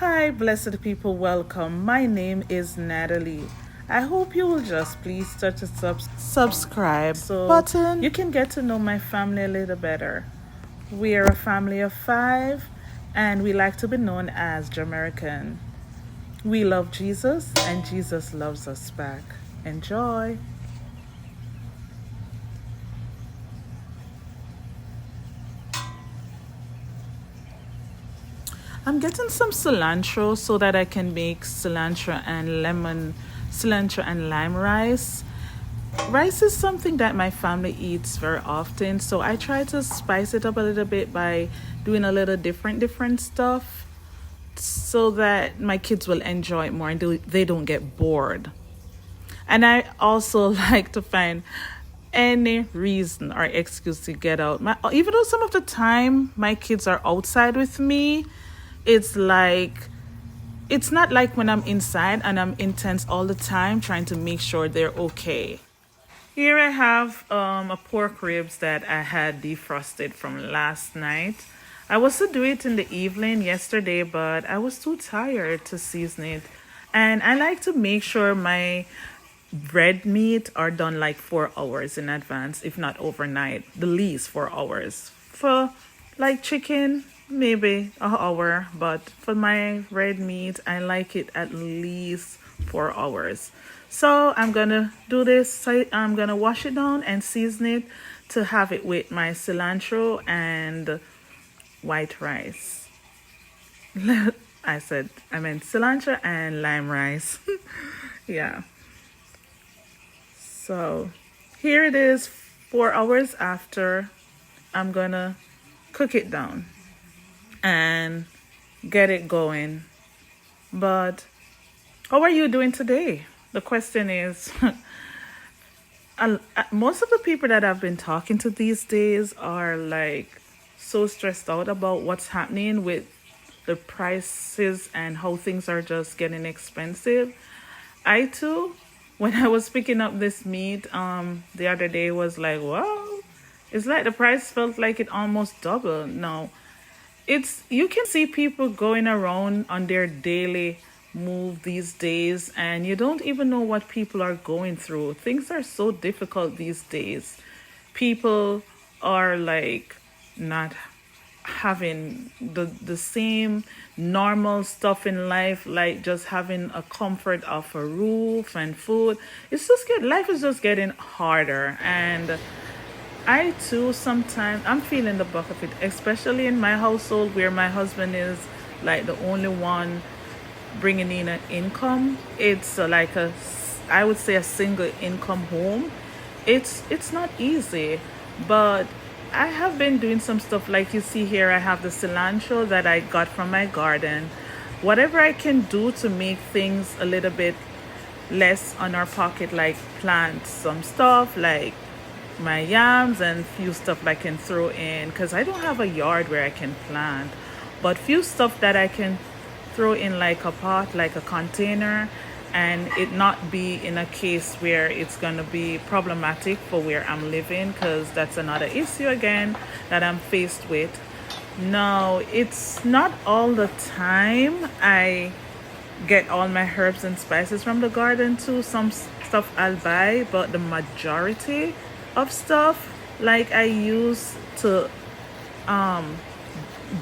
Hi, blessed people, welcome. My name is Natalie. I hope you will just please touch the subscribe so Button. you can get to know my family a little better. We are a family of five, and we like to be known as Jamaican. We love Jesus, and Jesus loves us back. Enjoy. I'm getting some cilantro so that I can make cilantro and lime rice. Rice is something that my family eats very often, so I try to spice it up a little bit by doing a little different stuff so that my kids will enjoy it more and they don't get bored. And I also like to find any reason or excuse to get out. Even though some of the time my kids are outside with me, it's like it's not like when I'm inside and I'm intense all the time trying to make sure they're okay. Here I have a pork ribs that I had defrosted from last night. I was to do it in the evening yesterday, but I was too tired to season it. And I like to make sure my red meat are done like 4 hours in advance, if not overnight, the least 4 hours. For like chicken, maybe an hour, but for my red meat, I like it at least 4 hours. So I'm gonna do this. I'm gonna wash it down and season it to have it with my cilantro and white rice. I meant cilantro and lime rice. Yeah. So here it is, 4 hours after. I'm gonna cook it down and get it going. But how are you doing today? The question is most of the people that I've been talking to these days are like so stressed out about what's happening with the prices and how things are just getting expensive. I too, when I was picking up this meat the other day, was like, wow, it's like the price felt like it almost doubled. No, it's you can see people going around on their daily move these days, and you don't even know what people are going through. Things are so difficult these days. People are like not having the same normal stuff in life, like just having a comfort of a roof and food. It's just get life is just getting harder, and I too sometimes I'm feeling the buck of it, especially in my household where my husband is like the only one bringing in an income. It's I would say a single income home. It's not easy, but I have been doing some stuff like you see here. I have the cilantro that I got from my garden. Whatever I can do to make things a little bit less on our pocket, like plant some stuff like my yams and few stuff I can throw in because I don't have a yard where I can plant, but few stuff that I can throw in like a pot, like a container, and it not be in a case where it's going to be problematic for where I'm living, because that's another issue again that I'm faced with. No, it's not all the time I get all my herbs and spices from the garden too. Some stuff I'll buy, but the majority of stuff like I use to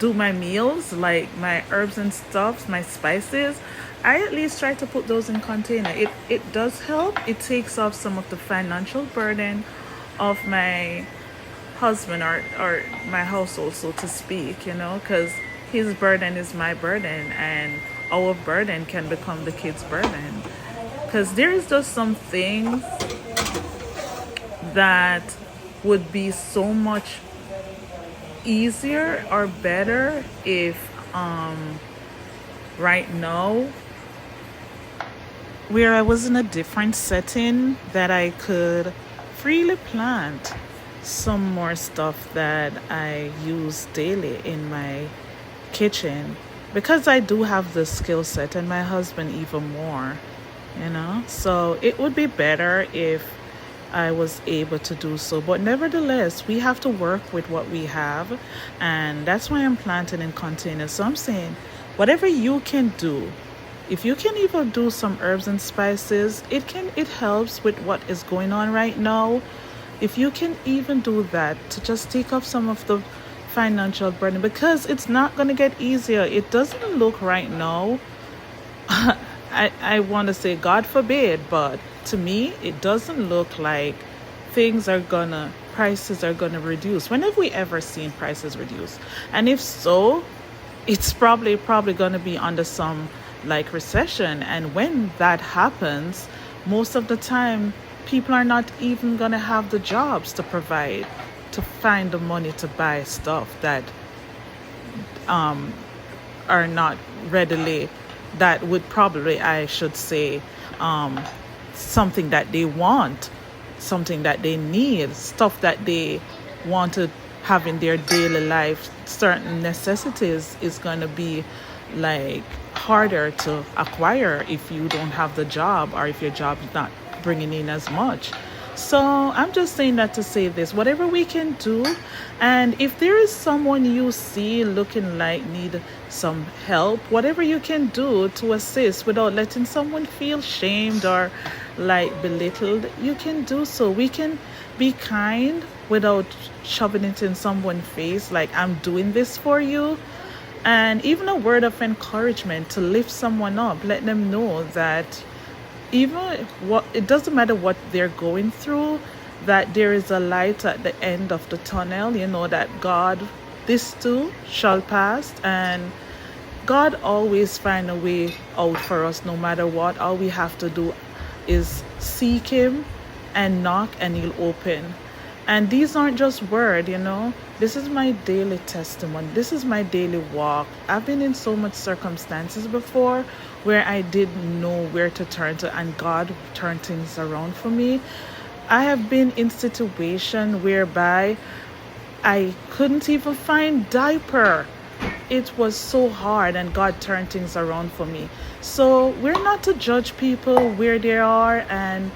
do my meals, like my herbs and stuff, my spices, I at least try to put those in container. It does help. It takes off some of the financial burden of my husband or my household, so to speak, because his burden is my burden, and our burden can become the kids' burden. Because there is just some things that would be so much easier or better if right now where I was in a different setting that I could freely plant some more stuff that I use daily in my kitchen, because I do have the skill set and my husband even more. So it would be better if I was able to do so. But nevertheless, we have to work with what we have. And that's why I'm planting in containers. So I'm saying whatever you can do, if you can even do some herbs and spices, it helps with what is going on right now. If you can even do that to just take off some of the financial burden, because it's not going to get easier. It doesn't look right now. I want to say God forbid, but to me it doesn't look like prices are gonna reduce. When have we ever seen prices reduce? And if so, it's probably gonna be under some like recession. And when that happens, most of the time people are not even gonna have the jobs to provide, to find the money to buy stuff that are not readily, that would probably, I should say, something that they want, something that they need, stuff that they want to have in their daily life. Certain necessities is going to be like harder to acquire if you don't have the job, or if your job is not bringing in as much. So I'm just saying that to say this, whatever we can do, and if there is someone you see looking like need some help, whatever you can do to assist without letting someone feel shamed or like belittled, you can do so. We can be kind without shoving it in someone's face like, I'm doing this for you. And even a word of encouragement to lift someone up, let them know that even what, it doesn't matter what they're going through, that there is a light at the end of the tunnel. You know that God, this too shall pass, and God always find a way out for us no matter what. All we have to do is seek him and knock, and he'll open. And these aren't just words, this is my daily testimony. This is my daily walk. I've been in so much circumstances before where I didn't know where to turn to, and God turned things around for me. I have been in situation whereby I couldn't even find diaper. It was so hard, and God turned things around for me. So we're not to judge people where they are and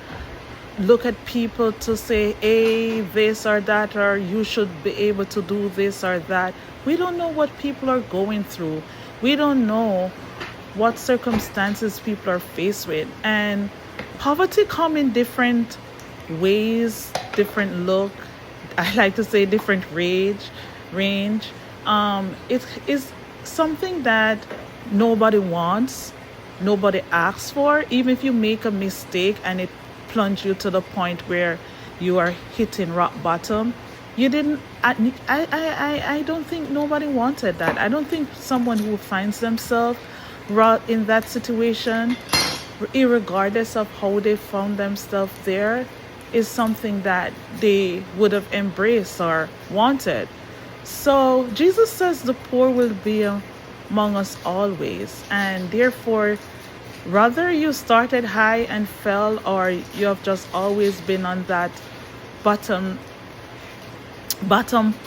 look at people to say, hey, this or that, or you should be able to do this or that. We don't know what people are going through. We don't know what circumstances people are faced with. And poverty come in different ways, different look. I like to say different range. It is something that nobody wants, nobody asks for. Even if you make a mistake and it plunge you to the point where you are hitting rock bottom, you didn't. I don't think nobody wanted that. I don't think someone who finds themselves in that situation, irregardless of how they found themselves there, is something that they would have embraced or wanted. So Jesus says the poor will be among us always, and therefore, whether you started high and fell, or you have just always been on that bottom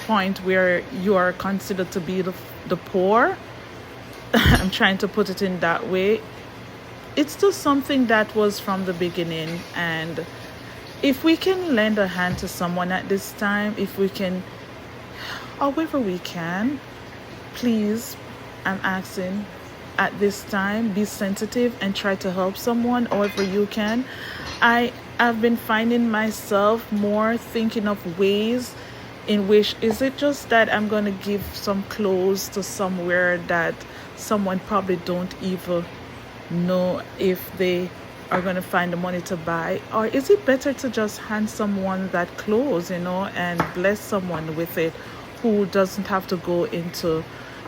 point where you are considered to be the poor, I'm trying to put it in that way, it's still something that was from the beginning. And if we can lend a hand to someone at this time, if we can, however we can, please, I'm asking, at this time, be sensitive and try to help someone however you can. I've been finding myself more thinking of ways in which, is it just that I'm going to give some clothes to somewhere that someone probably don't even know if they are going to find the money to buy, or is it better to just hand someone that clothes, and bless someone with it, who doesn't have to go into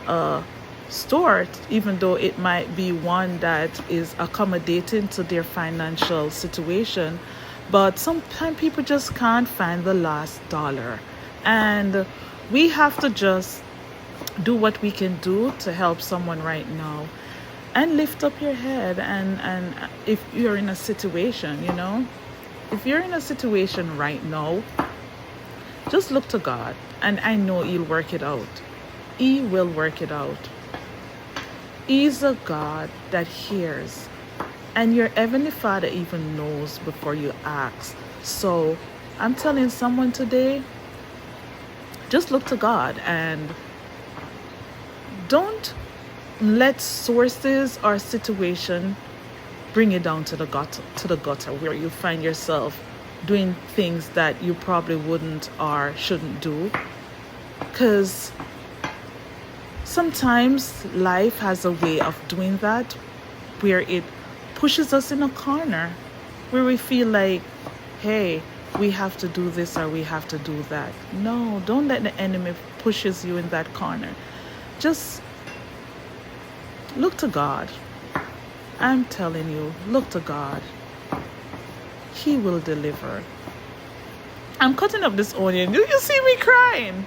a store, even though it might be one that is accommodating to their financial situation. But sometimes people just can't find the last dollar, and we have to just do what we can do to help someone right now, and lift up your head. And if you're in a situation, if you're in a situation right now, just look to God, and I know he'll work it out. He will work it out. He's a God that hears, and your Heavenly Father even knows before you ask. So I'm telling someone today, just look to God, and don't let sources or situation bring you down to the gutter where you find yourself doing things that you probably wouldn't or shouldn't do. Because sometimes life has a way of doing that where it pushes us in a corner where we feel like, hey, we have to do this or we have to do that. No, don't let the enemy pushes you in that corner. Just look to God. I'm telling you, look to God. He will deliver. I'm cutting up this onion. Do you see me crying?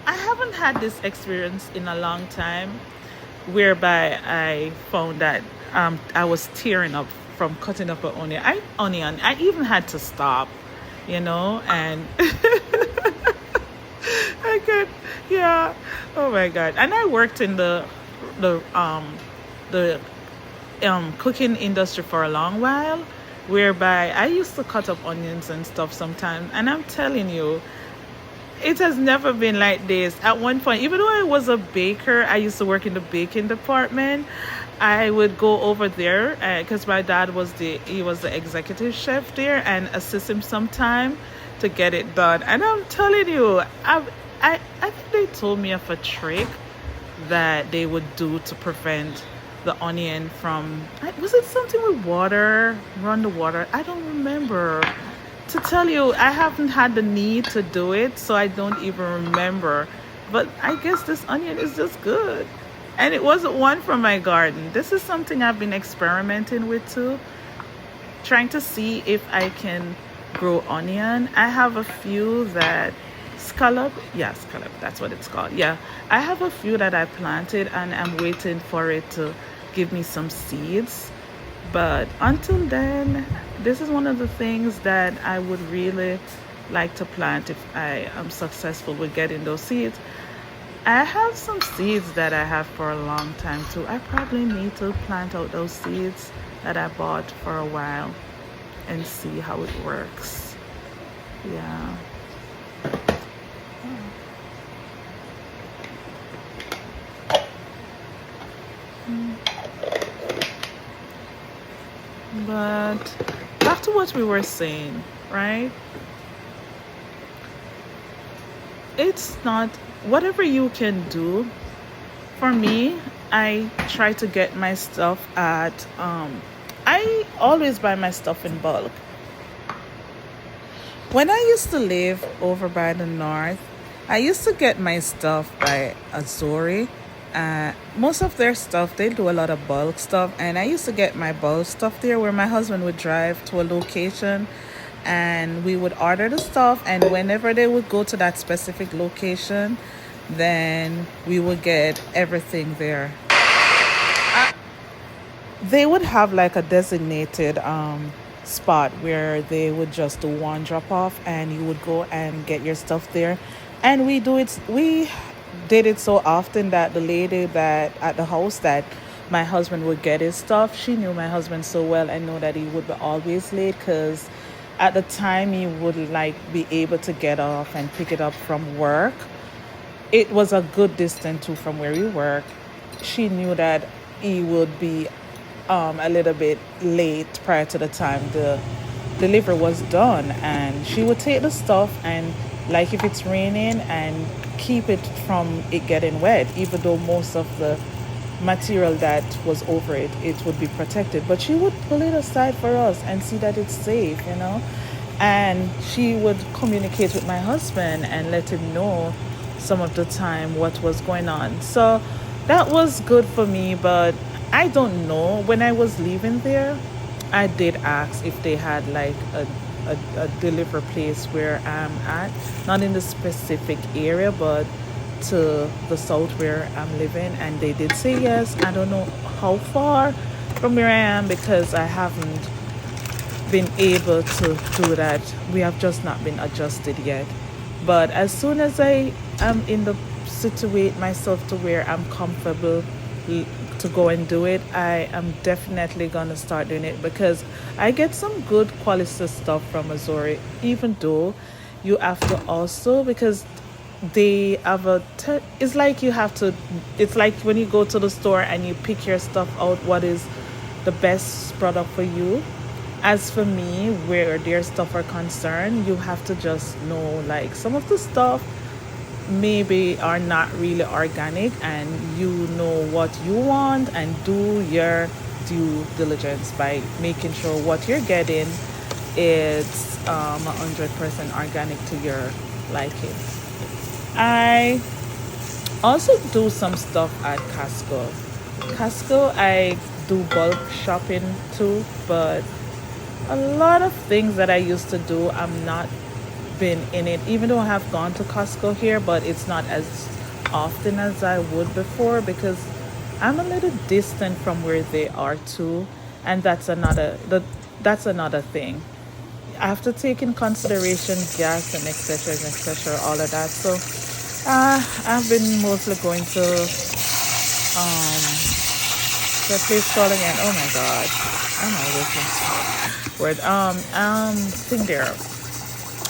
I haven't had this experience in a long time whereby I found that I was tearing up from cutting up an onion. I even had to stop, and I could, yeah. Oh my God. And I worked in the cooking industry for a long while, whereby I used to cut up onions and stuff sometimes. And I'm telling you, it has never been like this. At one point, even though I was a baker, I used to work in the baking department. I would go over there because my dad was the executive chef there, and assist him sometime to get it done. And I'm telling you, I think they told me of a trick that they would do to prevent the onion from, was it something with water, run the water? I don't remember. To tell you, I haven't had the need to do it, so I don't even remember. But I guess this onion is just good. And it wasn't one from my garden. This is something I've been experimenting with too, trying to see if I can grow onion. I have a few that scallop, that's what it's called. Yeah, I have a few that I planted, and I'm waiting for it to give me some seeds. But until then, this is one of the things that I would really like to plant if I am successful with getting those seeds. I have some seeds that I have for a long time too. I probably need to plant out those seeds that I bought for a while and see how it works. Yeah. But back to what we were saying, right? It's not whatever you can do. For me, I try to get my stuff at I always buy my stuff in bulk. When I used to live over by the north, I used to get my stuff by Azori. Most of their stuff, they do a lot of bulk stuff, and I used to get my bulk stuff there where my husband would drive to a location and we would order the stuff, and whenever they would go to that specific location, then we would get everything there. They would have like a designated spot where they would just do one drop off and you would go and get your stuff there. And we did it so often that the lady that at the house that my husband would get his stuff, she knew my husband so well and know that he would be always late, because at the time he would like be able to get off and pick it up from work. It was a good distance too from where we work. She knew that he would be a little bit late prior to the time the delivery was done, and she would take the stuff and, like, if it's raining, and keep it from it getting wet, even though most of the material that was over it would be protected, but she would pull it aside for us and see that it's safe, and she would communicate with my husband and let him know some of the time what was going on. So that was good for me. But I don't know, when I was leaving there, I did ask if they had like a delivery place where I'm at, not in the specific area, but to the south where I'm living, and they did say yes. I don't know how far from where I am, because I haven't been able to do that. We have just not been adjusted yet. But as soon as I am in the situate myself to where I'm comfortable to go and do it, I am definitely gonna start doing it, because I get some good quality stuff from Missouri, even though you have to also, because they have it's like you have to, it's like when you go to the store and you pick your stuff out, what is the best product for you. As for me, where their stuff are concerned, you have to just know like some of the stuff maybe are not really organic, and you know what you want and do your due diligence by making sure what you're getting is 100% organic to your liking. I also do some stuff at Costco. Costco, I do bulk shopping too, but a lot of things that I used to do, I'm not been in it, even though I have gone to Costco here, but it's not as often as I would before because I'm a little distant from where they are too, and that's another thing. I have to take in consideration gas and etc., all of that. So I've been mostly going to the place called again. Oh my god, I'm always lost. Word. Thing there.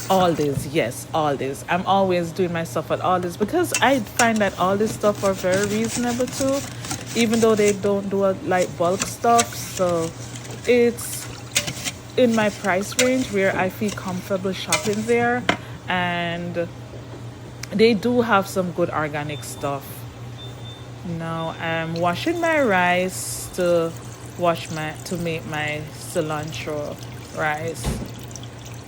All this, yes, all this. I'm always doing my stuff at all this because I find that all this stuff are very reasonable too, even though they don't do a like bulk stuff. So it's in my price range where I feel comfortable shopping there, and they do have some good organic stuff. Now I'm washing my rice to make my cilantro rice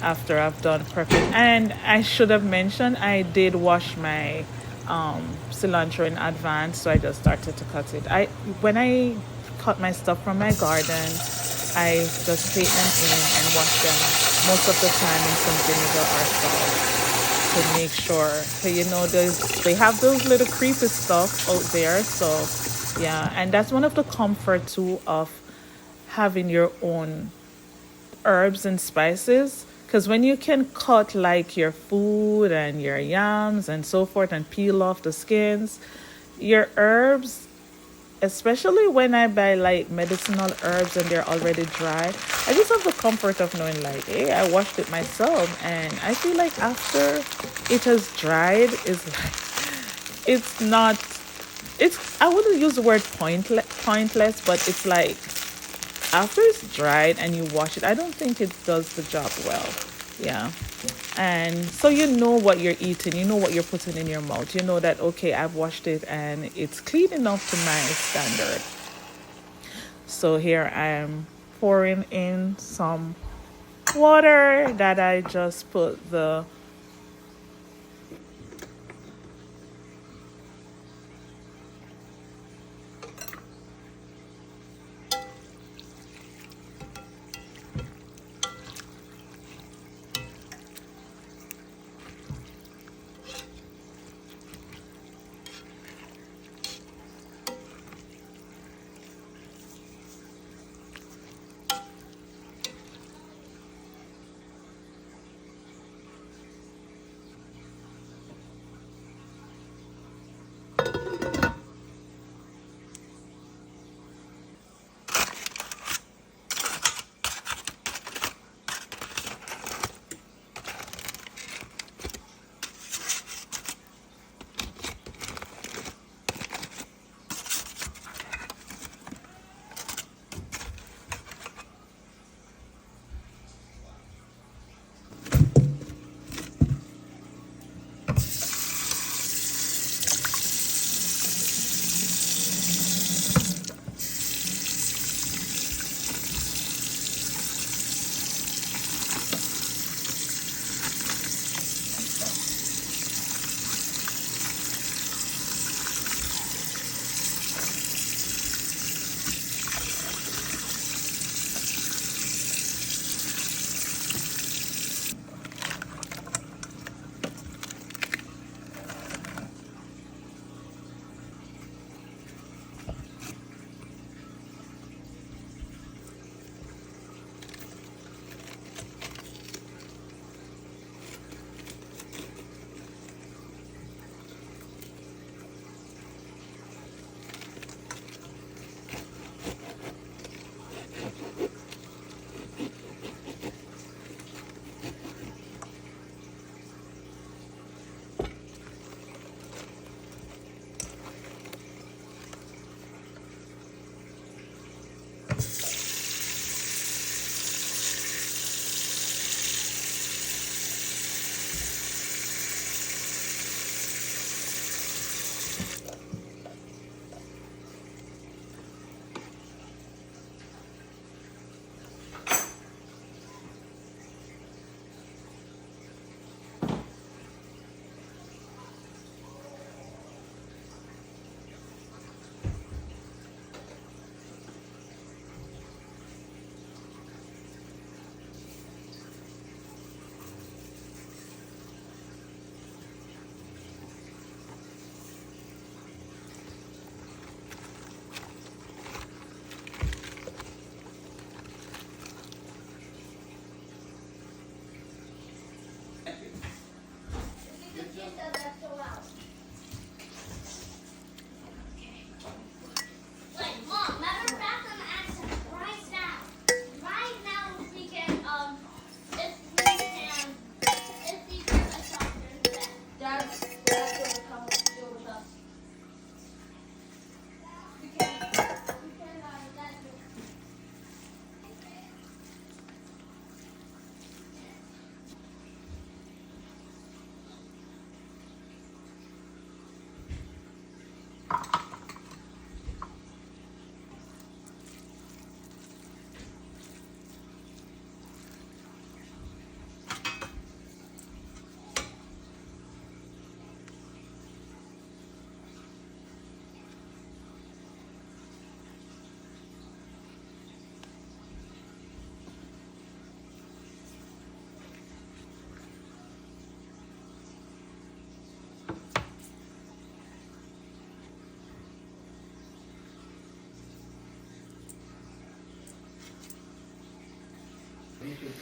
after I've done prepping. And I should have mentioned I did wash my cilantro in advance, so I just started to cut it. I when I cut my stuff from my garden, I just take them in and wash them most of the time in some vinegar or salt to make sure. So they have those little creepy stuff out there. So yeah, and that's one of the comfort too of having your own herbs and spices, because when you can cut like your food and your yams and so forth and peel off the skins, your herbs, especially when I buy like medicinal herbs and they're already dry, I just have the comfort of knowing like, hey, I washed it myself, and I feel like after it has dried, is like it's not, it's, I wouldn't use the word pointless, but it's like after it's dried and you wash it, I don't think it does the job well. Yeah. And so you know what you're eating, you know what you're putting in your mouth. You know that, okay, I've washed it and it's clean enough to my standard. So here I am pouring in some water that I just put the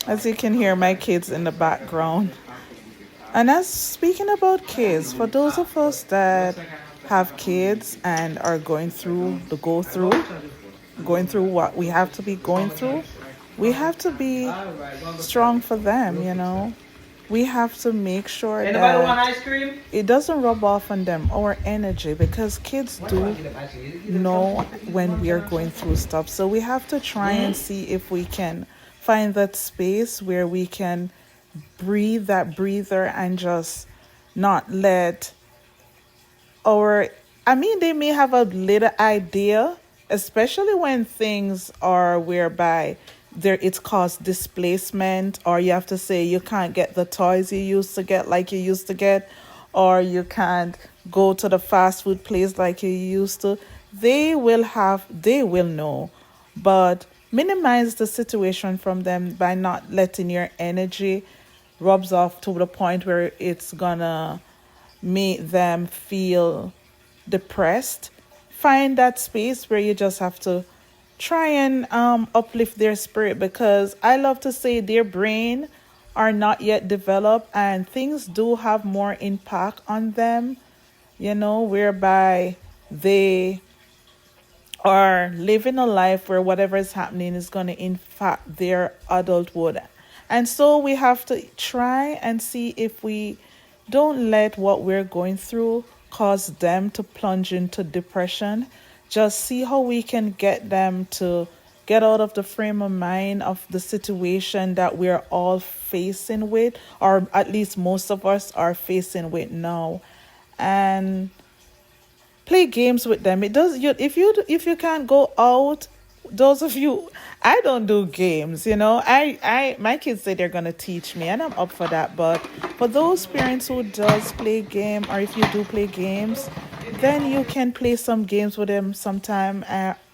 As you can hear, my kids in the background. And as speaking about kids, for those of us that have kids and are going through what we have to be going through, we have to be strong for them, you know. We have to make sure that it doesn't rub off on them, our energy, because kids do know when we are going through stuff. So we have to try and see if we can find that space where we can breathe that breather and just not let our, I mean, they may have a little idea, especially when things are whereby there it's caused displacement, or you have to say you can't get the toys you used to get like you used to get, or you can't go to the fast food place like you used to. They will know, but minimize the situation from them by not letting your energy rubs off to the point where it's gonna make them feel depressed. Find that space where you just have to try and uplift their spirit, because I love to say their brain are not yet developed and things do have more impact on them, you know, whereby they are living a life where whatever is happening is going to impact their adulthood. And so we have to try and see if we don't let what we're going through cause them to plunge into depression. Just see how we can get them to get out of the frame of mind of the situation that we're all facing with, or at least most of us are facing with now. And play games with them. It does you if you can't go out. Those of you, I don't do games. You know, I my kids say they're gonna teach me, and I'm up for that. But for those parents who does play game, or if you do play games, then you can play some games with them sometime.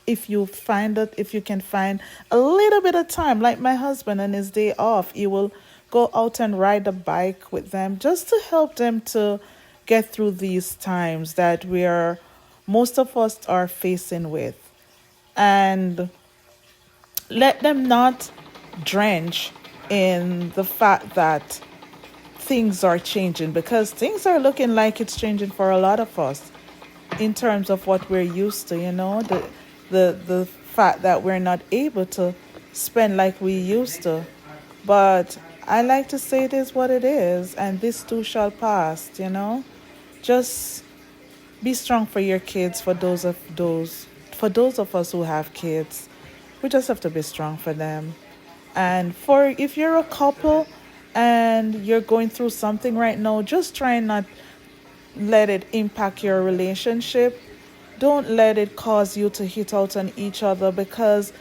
If you can find a little bit of time, like my husband on his day off, he will go out and ride a bike with them just to help them to get through these times that most of us are facing with. And let them not drench in the fact that things are changing, because things are looking like it's changing for a lot of us in terms of what we're used to, you know, the fact that we're not able to spend like we used to. But I like to say it is what it is, and this too shall pass, you know. Just be strong for your kids. For those of us who have kids, we just have to be strong for them. And for if you're a couple and you're going through something right now, just try and not let it impact your relationship. Don't let it cause you to hit out on each other, because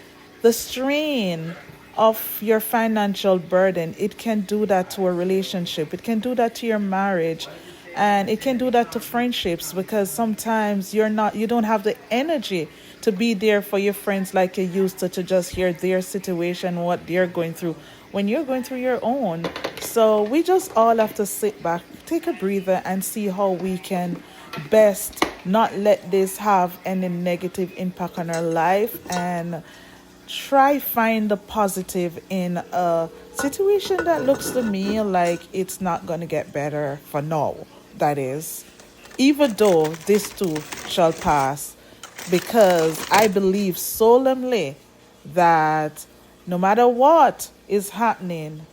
the strain of your financial burden, it can do that to a relationship. It can do that to your marriage, and it can do that to friendships, because sometimes you don't have the energy to be there for your friends like you used to just hear their situation, what they're going through when you're going through your own. So we just all have to sit back, take a breather, and see how we can best not let this have any negative impact on our life, and try find the positive in a situation that looks to me like it's not going to get better for now. That is, even though this too shall pass, because I believe solemnly that no matter what is happening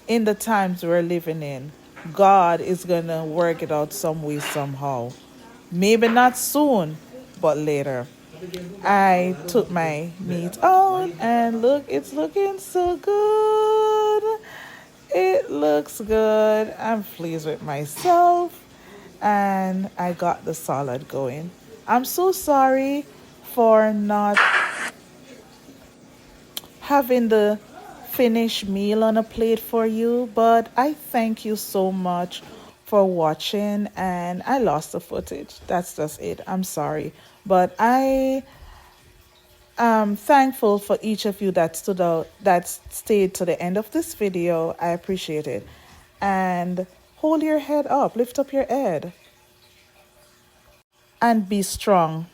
in the times we're living in, God is going to work it out some way, somehow. Maybe not soon, but later. I took my meat out, and look, it's looking so good. It looks good. I'm pleased with myself, and I got the salad going. I'm so sorry for not having the finished meal on a plate for you, but I thank you so much for watching, and I lost the footage. That's just it. I'm sorry. But I am thankful for each of you that stood out, that stayed to the end of this video. I appreciate it. And hold your head up, lift up your head, and be strong.